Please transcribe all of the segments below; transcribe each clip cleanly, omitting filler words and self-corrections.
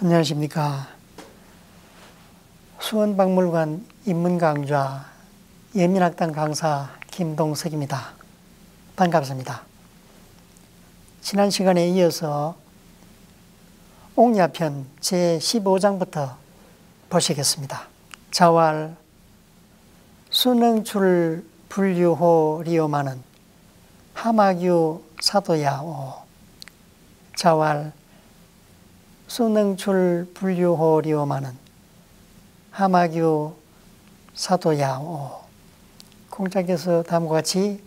안녕하십니까. 수원박물관 인문강좌 예민학당 강사 김동석입니다. 반갑습니다. 지난 시간에 이어서 옥야편 제15장부터 보시겠습니다. 자왈 수능출 불유호 리오마는 하마규 사도야오. 자왈 수능출 불유호 리오마는 하마규 사도야오. 공자께서 다음과 같이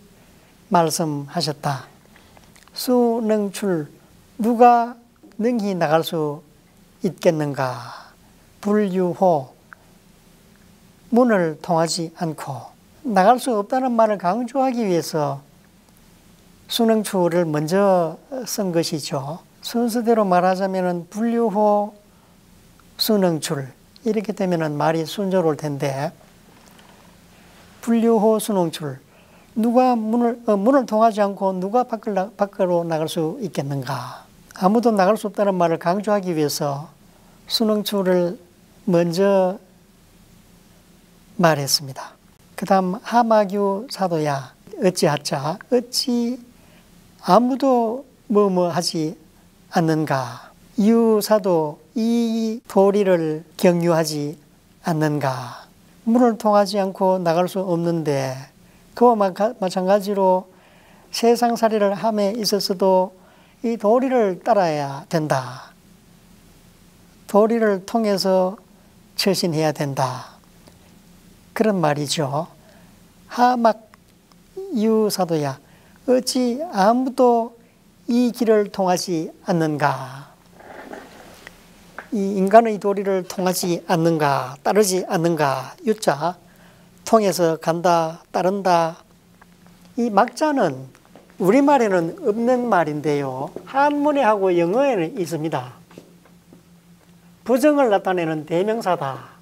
말씀하셨다. 수능출, 누가 능히 나갈 수 있겠는가? 불유호, 문을 통하지 않고 나갈 수 없다는 말을 강조하기 위해서 수능출을 먼저 쓴 것이죠. 순서대로 말하자면 불유호 수능출 이렇게 되면 말이 순조로울 텐데, 불유호 수능출, 누가 문을 통하지 않고 누가 밖으로 나갈 수 있겠는가? 아무도 나갈 수 없다는 말을 강조하기 위해서 수능출을 먼저 말했습니다. 그 다음 하마규 사도야, 어찌하자, 어찌 아무도 하지 않는가? 유사도 이 도리를 경유하지 않는가? 문을 통하지 않고 나갈 수 없는데, 그와 마찬가지로 세상살이를 함에 있어서도 이 도리를 따라야 된다. 도리를 통해서 처신해야 된다. 그런 말이죠. 하막유사도야, 어찌 아무도 이 길을 통하지 않는가? 이 인간의 도리를 통하지 않는가? 따르지 않는가? 유자, 통해서 간다, 따른다. 이 막자는 우리말에는 없는 말인데요. 한문에하고 영어에는 있습니다. 부정을 나타내는 대명사다.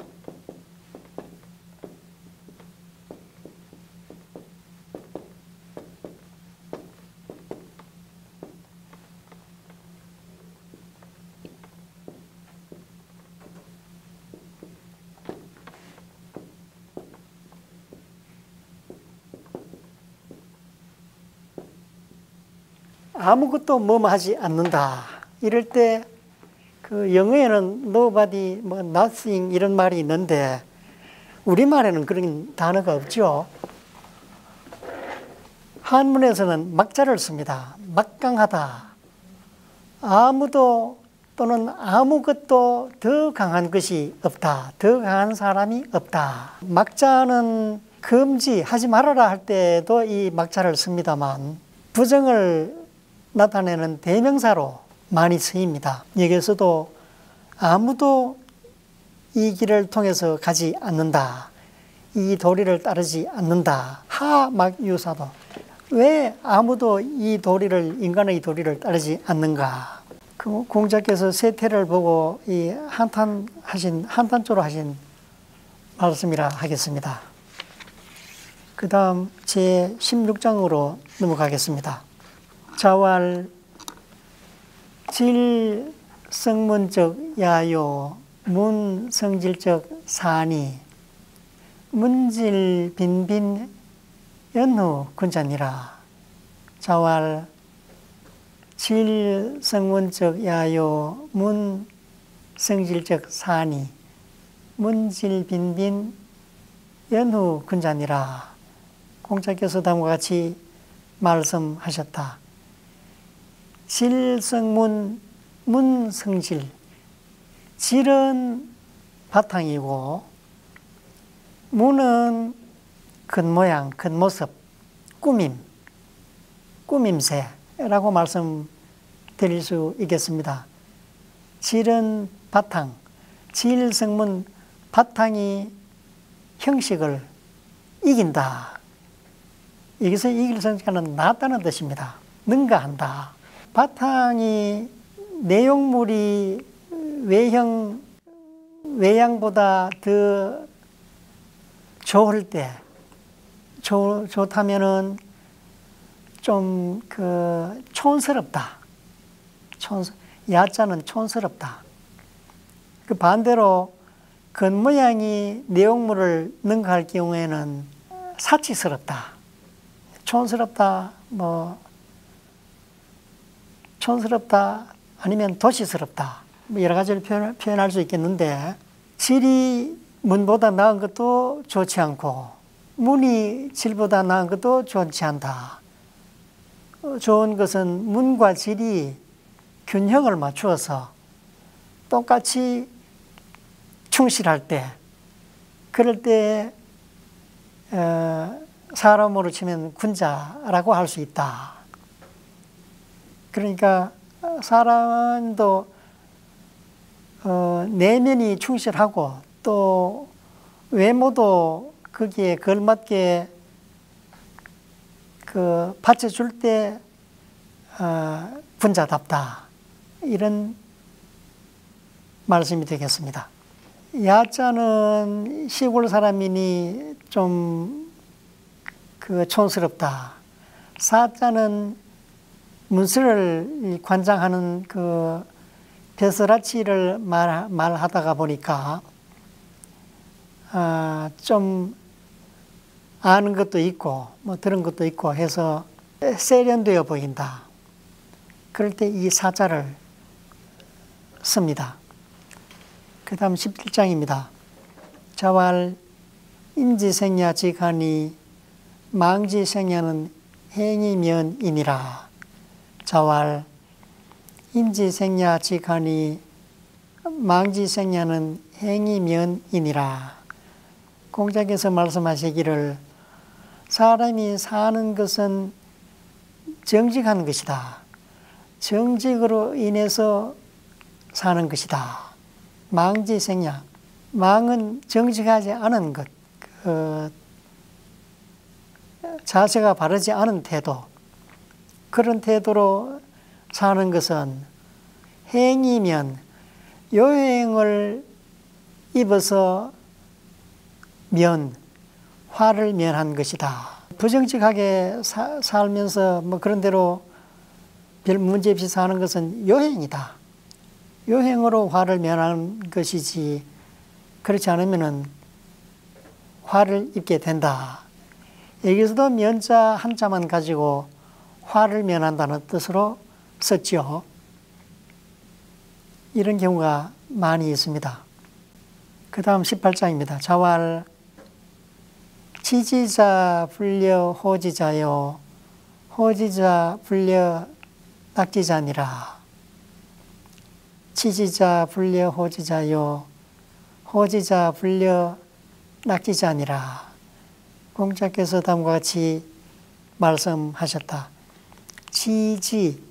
아무것도 하지 않는다. 이럴 때 그 영어에는 nobody, nothing 이런 말이 있는데 우리말에는 그런 단어가 없죠. 한문에서는 막자를 씁니다. 막강하다. 아무도 또는 아무것도 더 강한 것이 없다. 더 강한 사람이 없다. 막자는 금지하지 말아라 할 때도 이 막자를 씁니다만 부정을 나타내는 대명사로 많이 쓰입니다. 여기에서도 아무도 이 길을 통해서 가지 않는다. 이 도리를 따르지 않는다. 하막유사도. 왜 아무도 이 도리를, 인간의 도리를 따르지 않는가? 그 공자께서 세태를 보고 이 한탄조로 하신 말씀이라 하겠습니다. 그 다음 제16장으로 넘어가겠습니다. 자왈 질성문적 야요 문성질적 사니 문질 빈빈 연후 군자니라. 자왈 질성문적 야요 문성질적 사니 문질 빈빈 연후 군자니라. 공자께서 다음과 같이 말씀하셨다. 질성문, 문성질. 질은 바탕이고 문은 겉모양, 겉모습, 꾸밈새라고 말씀드릴 수 있겠습니다. 질은 바탕, 질성문, 바탕이 형식을 이긴다. 여기서 이길 성질은 낫다는 뜻입니다. 능가한다. 바탕이 내용물이 외양보다 더 좋을 때, 좋다면은 좀 촌스럽다. 야자는 촌스럽다. 그 반대로 겉모양이 내용물을 능가할 경우에는 사치스럽다, 촌스럽다, 촌스럽다, 아니면 도시스럽다, 여러 가지를 표현할 수 있겠는데, 질이 문보다 나은 것도 좋지 않고 문이 질보다 나은 것도 좋지 않다. 좋은 것은 문과 질이 균형을 맞추어서 똑같이 충실할 때, 그럴 때 사람으로 치면 군자라고 할 수 있다. 그러니까 사람도 내면이 충실하고 또 외모도 거기에 걸맞게 받쳐줄 때 군자답다, 이런 말씀이 되겠습니다. 야자는 시골 사람이니 좀 촌스럽다. 사자는 문서를 관장하는 벼슬아치를 말하다가 보니까 좀 아는 것도 있고 들은 것도 있고 해서 세련되어 보인다. 그럴 때 이 사자를 씁니다. 그 다음 11장입니다. 자왈 임지생야 지간이 망지생야는 행이면이니라. 자왈 임지생야 지간이 망지생야는 행이면이니라. 공자께서 말씀하시기를 사람이 사는 것은 정직한 것이다. 정직으로 인해서 사는 것이다. 망지생야, 망은 정직하지 않은 것, 자세가 바르지 않은 태도, 그런 태도로 사는 것은 행이면, 요행을 입어서 화를 면한 것이다. 부정직하게 살면서 그런 대로 별 문제 없이 사는 것은 요행이다. 요행으로 화를 면하는 것이지, 그렇지 않으면 화를 입게 된다. 여기서도 면자 한자만 가지고 화를 면한다는 뜻으로 썼죠. 이런 경우가 많이 있습니다. 그 다음 18장입니다. 자왈 치지자 불려 호지자요 호지자 불려 낙지자니라. 치지자 불려 호지자요 호지자 불려 낙지자니라. 공자께서 다음과 같이 말씀하셨다. 치지,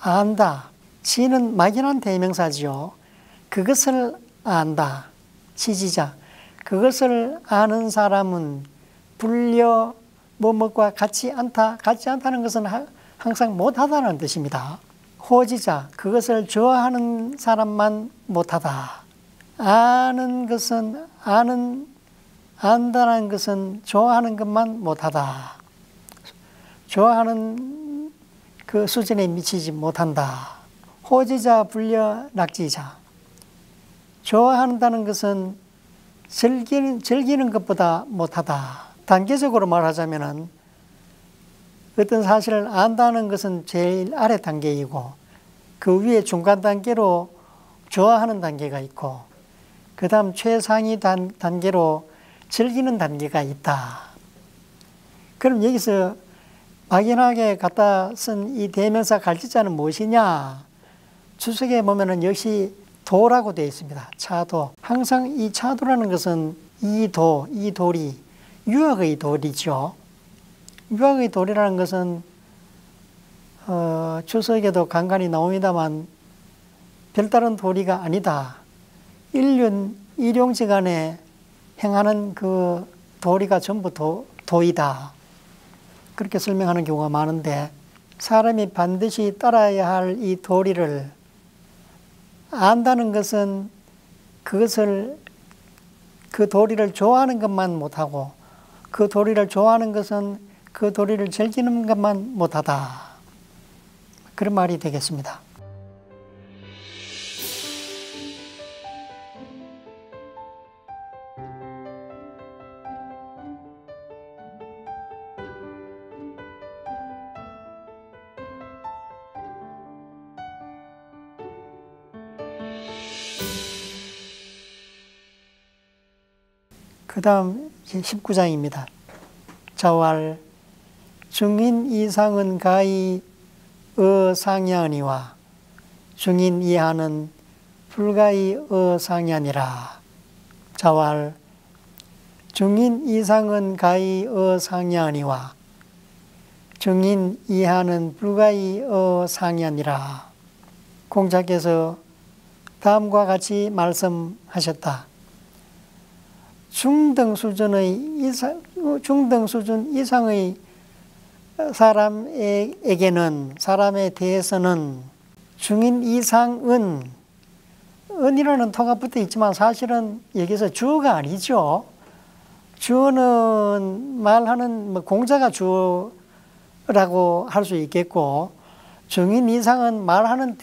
안다. 치는 막연한 대명사지요. 그것을 안다. 치지자. 그것을 아는 사람은 불려 뭐뭐과 같지 않다. 같지 않다는 것은 항상 못하다는 뜻입니다. 호지자. 그것을 좋아하는 사람만 못하다. 아는 것은 안다는 것은 좋아하는 것만 못하다. 좋아하는 그 수준에 미치지 못한다. 호지자 불려 낙지자. 좋아한다는 것은 즐기는 것보다 못하다. 단계적으로 말하자면 어떤 사실을 안다는 것은 제일 아래 단계이고 그 위에 중간 단계로 좋아하는 단계가 있고 그 다음 최상위 단계로 즐기는 단계가 있다. 그럼 여기서 막연하게 갖다 쓴 이 대명사 갈지자는 무엇이냐? 주석에 보면은 역시 도라고 되어 있습니다. 차도. 항상 이 차도라는 것은 이 돌이 유학의 돌이죠. 유학의 돌이라는 것은 주석에도 간간히 나옵니다만 별다른 도리가 아니다. 일용지간에 행하는 그 도리가 전부 도이다. 그렇게 설명하는 경우가 많은데 사람이 반드시 따라야 할 이 도리를 안다는 것은 그 도리를 좋아하는 것만 못하고 그 도리를 좋아하는 것은 그 도리를 즐기는 것만 못하다. 그런 말이 되겠습니다. 그 다음 19장입니다. 자왈 중인 이상은 가히 어상야니와 중인 이하는 불가히 어상야니라. 자왈 중인 이상은 가히 어상야니와 중인 이하는 불가히 어상야니라. 공자께서 다음과 같이 말씀하셨다. 중등 수준 이상의 사람에 대해서는 중인 이상은 은이라는 토가 붙어 있지만 사실은 여기서 주어가 아니죠. 주어는 말하는 공자가 주어라고 할 수 있겠고, 중인 이상은 말하는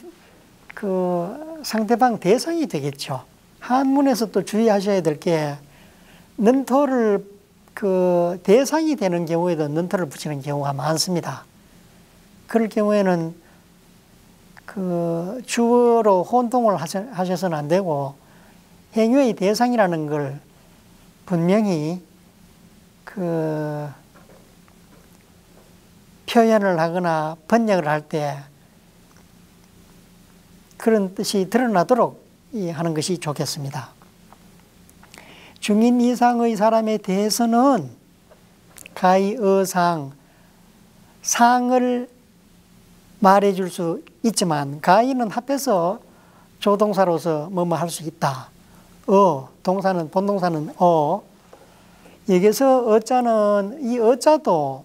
그 상대방 대상이 되겠죠. 한문에서 또 주의하셔야 될 게 는토를 그 대상이 되는 경우에도 는토를 붙이는 경우가 많습니다. 그럴 경우에는 그 주어로 혼동을 하셔서는 안 되고 행위의 대상이라는 걸 분명히 그 표현을 하거나 번역을 할 때 그런 뜻이 드러나도록 하는 것이 좋겠습니다. 중인 이상의 사람에 대해서는 가히 상을 말해줄 수 있지만 가히는 합해서 조동사로서 뭐뭐 할 수 있다. 동사는 본동사는 여기서 어자는 이 어자도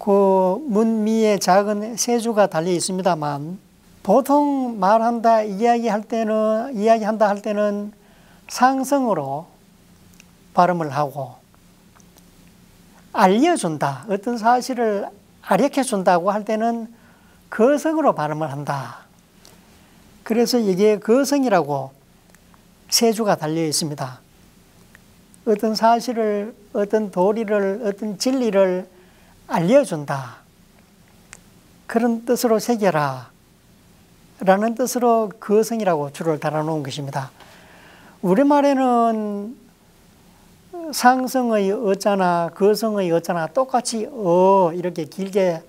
그 문미에 작은 세 주가 달려 있습니다만 보통 말한다 이야기한다 할 때는 상성으로 발음을 하고 알려준다, 어떤 사실을 알려준다고 할 때는 거성으로 발음을 한다. 그래서 이게 거성이라고 세 주가 달려 있습니다. 어떤 사실을, 어떤 도리를, 어떤 진리를 알려준다. 그런 뜻으로 새겨라 라는 뜻으로 거성이라고 줄을 달아놓은 것입니다. 우리말에는 상성의 어자나 거성의 어자나 똑같이 이렇게 길게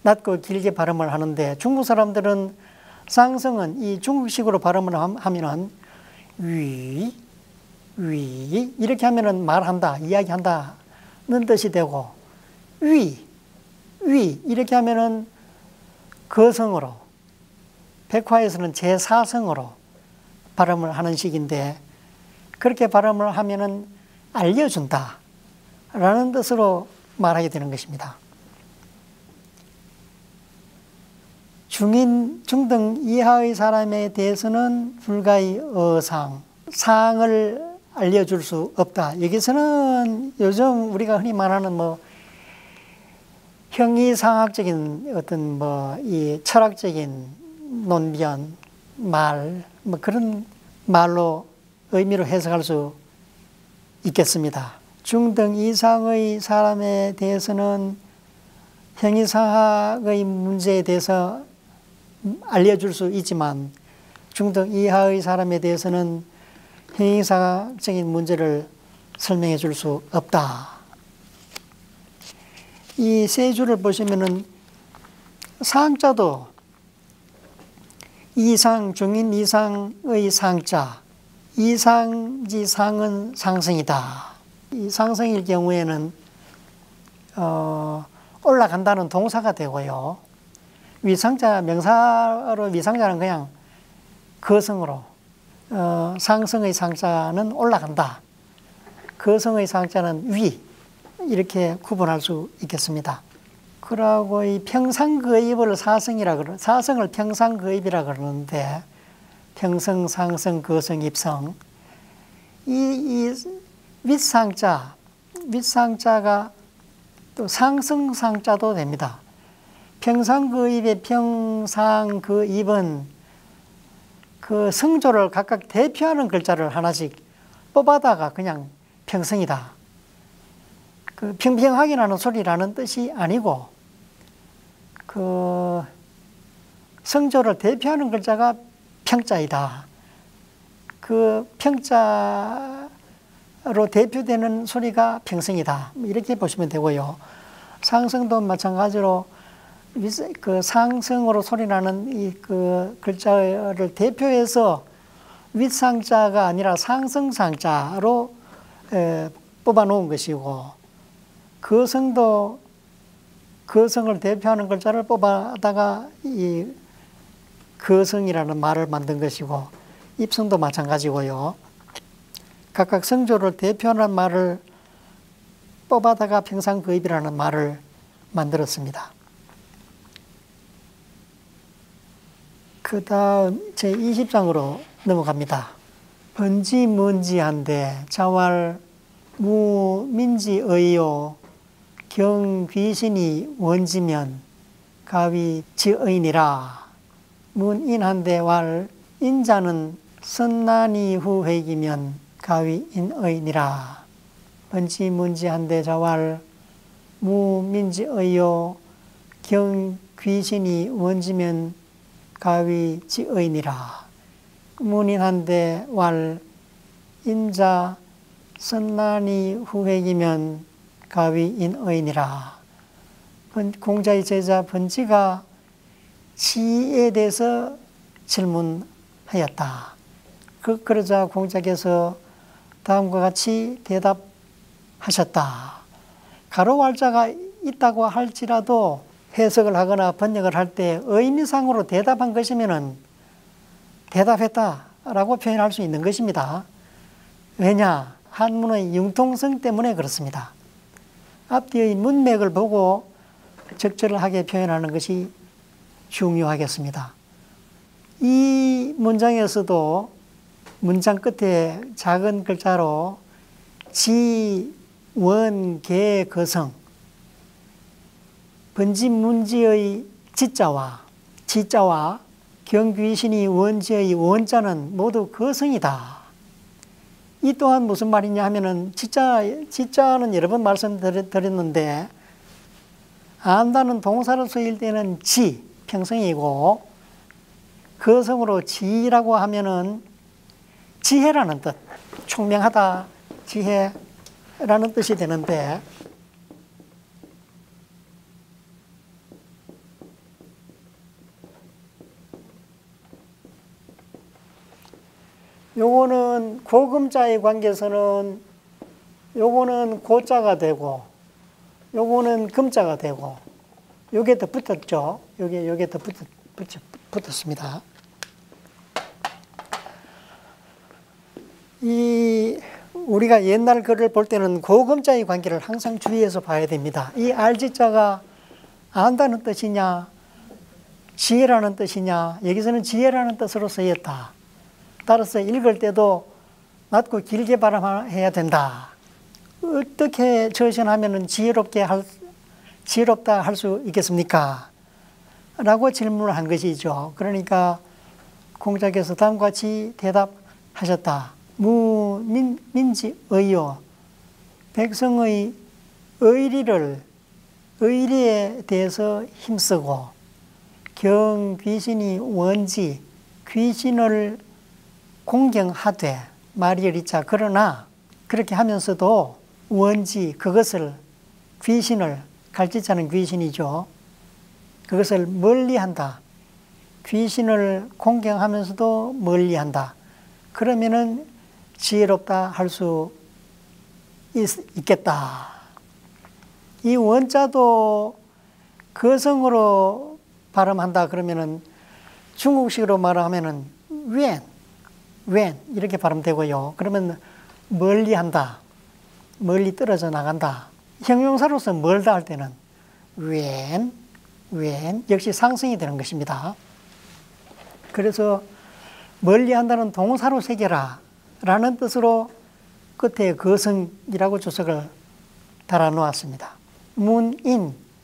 낮고 길게 발음을 하는데 중국 사람들은 상성은 이 중국식으로 발음을 하면은 위 이렇게 하면은 말한다, 이야기한다는 뜻이 되고 위 이렇게 하면은 거성으로, 백화에서는 제4성으로 발음을 하는 식인데 그렇게 발음을 하면은 알려준다 라는 뜻으로 말하게 되는 것입니다. 중등 이하의 사람에 대해서는 불가히 상을 알려줄 수 없다. 여기서는 요즘 우리가 흔히 말하는 형이상학적인 어떤 이 철학적인 논변, 말, 그런 말로 의미로 해석할 수 있겠습니다. 중등 이상의 사람에 대해서는 형이상학의 문제에 대해서 알려줄 수 있지만 중등 이하의 사람에 대해서는 형이상학적인 문제를 설명해 줄 수 없다. 이 세 줄을 보시면은 상자도 이상, 중인 이상의 상자, 이상지 상은 상승이다. 이 상승일 경우에는 올라간다는 동사가 되고요. 위상자, 명사로 위상자는 그냥 거성으로, 상승의 상자는 올라간다. 거성의 상자는 위, 이렇게 구분할 수 있겠습니다. 그러고 이 평상거입을 사성을 평상거입이라 그러는데 평성, 상성, 거성, 입성 이 윗상자가 또 상승상자도 됩니다. 평상거입의 평상거입은 그 성조를 각각 대표하는 글자를 하나씩 뽑아다가 그냥 평성이다. 그 평평하게 나는 소리라는 뜻이 아니고 그 성조를 대표하는 글자가 평자이다. 그 평자를 대표되는 소리가 평성이다. 이렇게 보시면 되고요. 상성도 마찬가지로 그 상성으로 소리나는 이 그 글자를 대표해서 윗상자가 아니라 상성상자로 뽑아 놓은 것이고, 거성도 거성을 대표하는 글자를 뽑아다가 이 거성이라는 말을 만든 것이고, 입성도 마찬가지고요. 각각 성조를 대표하는 말을 뽑아다가 평상거입이라는 말을 만들었습니다. 그 다음 제20장으로 넘어갑니다. 번지먼지한데 자왈 무민지의요 경귀신이 원지면 가위지의니라. 문인한데 왈 인자는 선난이 후회기면 가위인의니라. 번지먼지한데 자왈 무민지의요 경귀신이 원지면 가위지의니라. 문인한데 왈 인자 선난이 후회기면 가위인의니라. 공자의 제자 번지가 지에 대해서 질문하였다. 그러자 공자께서 다음과 같이 대답하셨다. 가로왈자가 있다고 할지라도 해석을 하거나 번역을 할 때 의미상으로 대답한 것이면은 대답했다라고 표현할 수 있는 것입니다. 왜냐? 한문의 융통성 때문에 그렇습니다. 앞뒤의 문맥을 보고 적절하게 표현하는 것이 중요하겠습니다. 이 문장에서도 문장 끝에 작은 글자로 지, 원, 개, 거성, 번지문지의 지자와 경귀신이 원지의 원자는 모두 거성이다. 이 또한 무슨 말이냐 하면은 지자는 여러 번 말씀드렸는데, 안다는 동사로 쓰일 때는 지, 평성이고, 거성으로 지라고 하면은 지혜라는 뜻, 총명하다, 지혜라는 뜻이 되는데, 요거는 고금자의 관계에서는 요거는 고자가 되고 요거는 금자가 되고, 요게 더 붙었죠. 요게 더 붙었습니다. 우리가 옛날 글을 볼 때는 고금자의 관계를 항상 주의해서 봐야 됩니다. 이 알지자가 안다는 뜻이냐 지혜라는 뜻이냐, 여기서는 지혜라는 뜻으로 쓰였다. 따라서 읽을 때도 낮고 길게 발음해야 된다. 어떻게 저신하면 지혜롭다 할 수 있겠습니까? 라고 질문을 한 것이죠. 그러니까 공자께서 다음과 같이 대답하셨다. 무민지의요. 백성의 의리에 대해서 힘쓰고, 경귀신이 원지, 귀신을 공경하되, 말이리자. 그러나 그렇게 하면서도 원지, 그것을, 귀신을, 갈지자는 귀신이죠. 그것을 멀리한다. 귀신을 공경하면서도 멀리한다. 그러면은 지혜롭다 할 수 있겠다. 이 원자도 거성으로 발음한다 그러면은 중국식으로 말하면은 웬 이렇게 발음되고요. 그러면 멀리한다, 멀리 떨어져 나간다. 형용사로서 멀다 할 때는 웬 역시 상승이 되는 것입니다. 그래서 멀리한다는 동사로 새겨라 라는 뜻으로 끝에 거성이라고 주석을 달아 놓았습니다.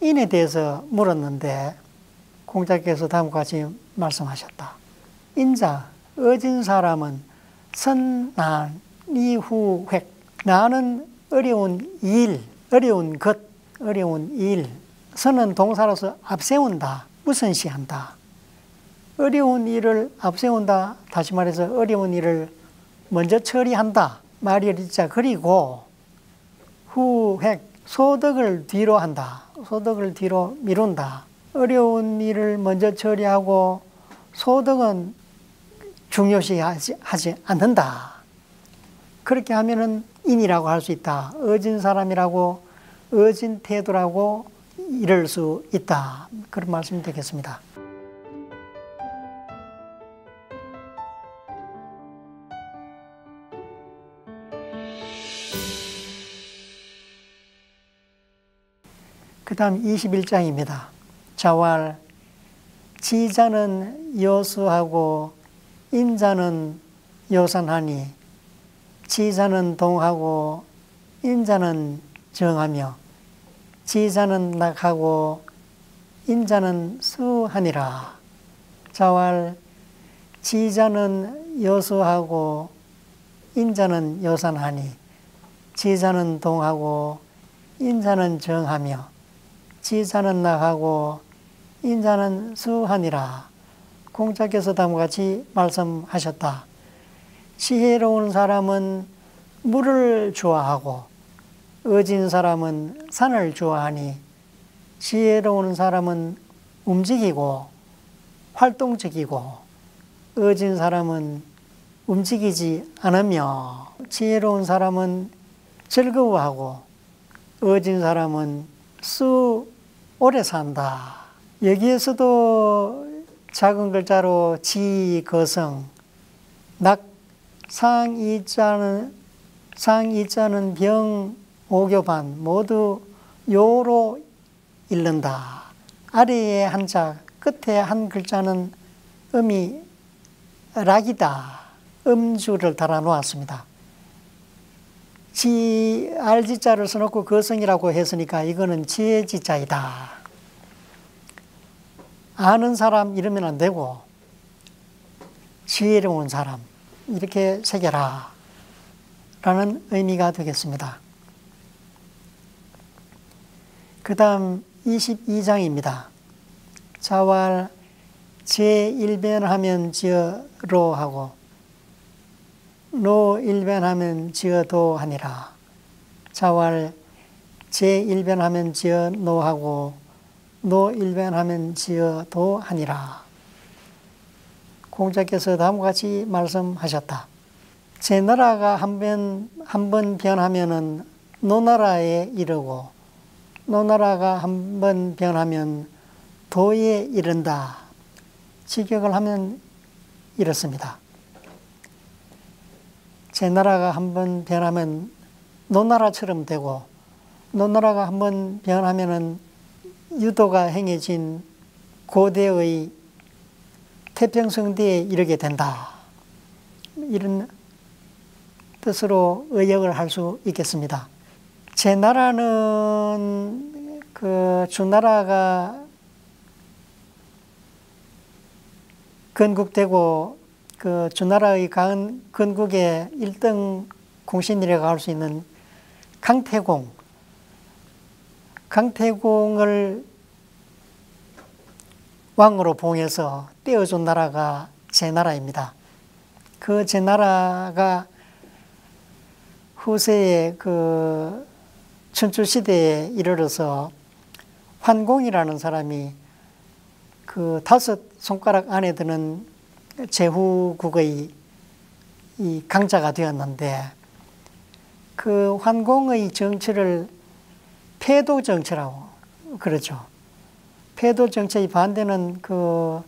인에 대해서 물었는데 공자께서 다음과 같이 말씀하셨다. 인자, 어진 사람은 선난이후획. 나는 어려운 일, 어려운 것, 어려운 일. 선은 동사로서 앞세운다, 우선시한다. 어려운 일을 앞세운다, 다시 말해서 어려운 일을 먼저 처리한다, 말이자 그리고 후획 소득을 뒤로 한다. 소득을 뒤로 미룬다. 어려운 일을 먼저 처리하고 소득은 중요시하지 않는다. 그렇게 하면은 인이라고 할 수 있다. 어진 사람이라고, 어진 태도라고 이럴 수 있다. 그런 말씀이 되겠습니다. 그 다음 21장입니다. 자왈 지자는 여수하고 인자는 요산하니 지자는 동하고 인자는 정하며 지자는 낙하고 인자는 수하니라. 자왈 지자는 여수하고 인자는 요산하니 지자는 동하고 인자는 정하며 지자는 낙하고 인자는 수하니라. 공자께서 다음과 같이 말씀하셨다. 지혜로운 사람은 물을 좋아하고 어진 사람은 산을 좋아하니 지혜로운 사람은 움직이고 활동적이고 어진 사람은 움직이지 않으며 지혜로운 사람은 즐거워하고 어진 사람은 오래 산다. 여기에서도 작은 글자로 지, 거성, 낙, 상이자는 병, 오교반 모두 요로 읽는다. 아래에 한자, 끝에 한 글자는 음이 락이다. 음주를 달아 놓았습니다. 알지자를 써놓고 거성이라고 했으니까 이거는 지혜지자이다. 아는 사람 이러면 안 되고 지혜로운 사람 이렇게 새겨라 라는 의미가 되겠습니다. 그 다음 22장입니다. 자왈 제1변하면 지어로 하고 노일변하면 지어도 하니라. 자왈 제1변하면 지어 노하고 노일변하면 지어도 하니라. 공자께서 다음과 같이 말씀하셨다. 제 나라가 한 번 변하면은 노나라에 이르고 노나라가 한 번 변하면 도에 이른다. 직역을 하면 이렇습니다. 제 나라가 한 번 변하면 노나라처럼 되고 노나라가 한 번 변하면은 유도가 행해진 고대의 태평성대에 이르게 된다. 이런 뜻으로 의역을 할 수 있겠습니다. 제 나라는 그 주나라가 건국되고 그 주나라의 건국의 1등 공신이라고 할 수 있는 강태공을 왕으로 봉해서 떼어준 나라가 제나라입니다. 그 제나라가 후세에 그 춘추시대에 이르러서 환공이라는 사람이 그 5손가락 안에 드는 제후국의 이 강자가 되었는데 그 환공의 정치를 패도 정치라고 그러죠. 패도 정치의 반대는 그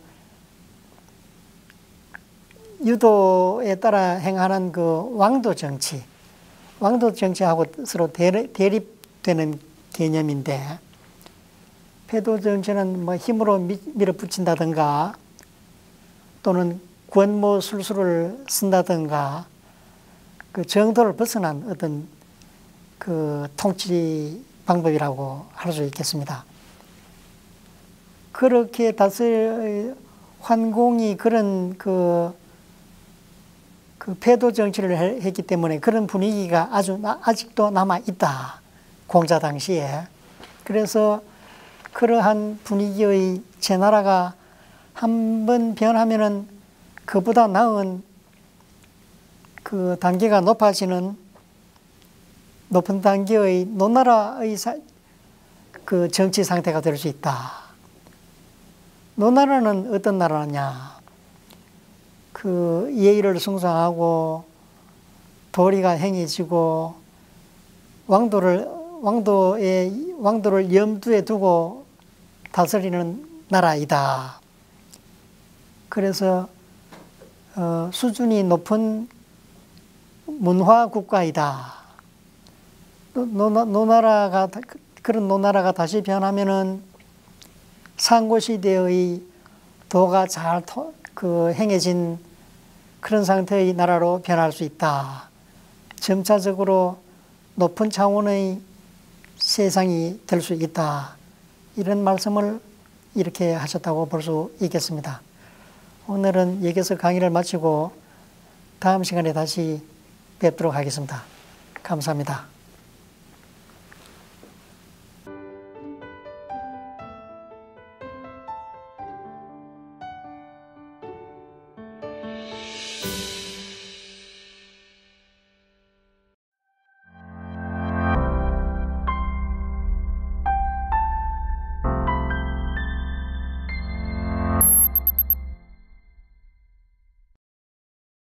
유도에 따라 행하는 그 왕도 정치하고 서로 대립되는 개념인데 패도 정치는 뭐 힘으로 밀어붙인다든가 또는 권모술수를 쓴다든가 그 정도를 벗어난 어떤 그 통치 방법이라고 할 수 있겠습니다. 그렇게 환공이 그런 그 패도 정치를 했기 때문에 그런 분위기가 아직도 남아 있다. 공자 당시에. 그래서 그러한 분위기의 제나라가 한 번 변하면은 그보다 나은 그 단계가 높아지는 높은 단계의 노나라의 그 정치 상태가 될 수 있다. 노나라는 어떤 나라냐? 그 예의를 숭상하고 도리가 행해지고 왕도를 염두에 두고 다스리는 나라이다. 그래서 수준이 높은 문화 국가이다. 그런 노나라가 다시 변하면은 상고 시대의 도가 잘 행해진 그런 상태의 나라로 변할 수 있다. 점차적으로 높은 차원의 세상이 될 수 있다. 이런 말씀을 이렇게 하셨다고 볼 수 있겠습니다. 오늘은 여기서 강의를 마치고 다음 시간에 다시 뵙도록 하겠습니다. 감사합니다.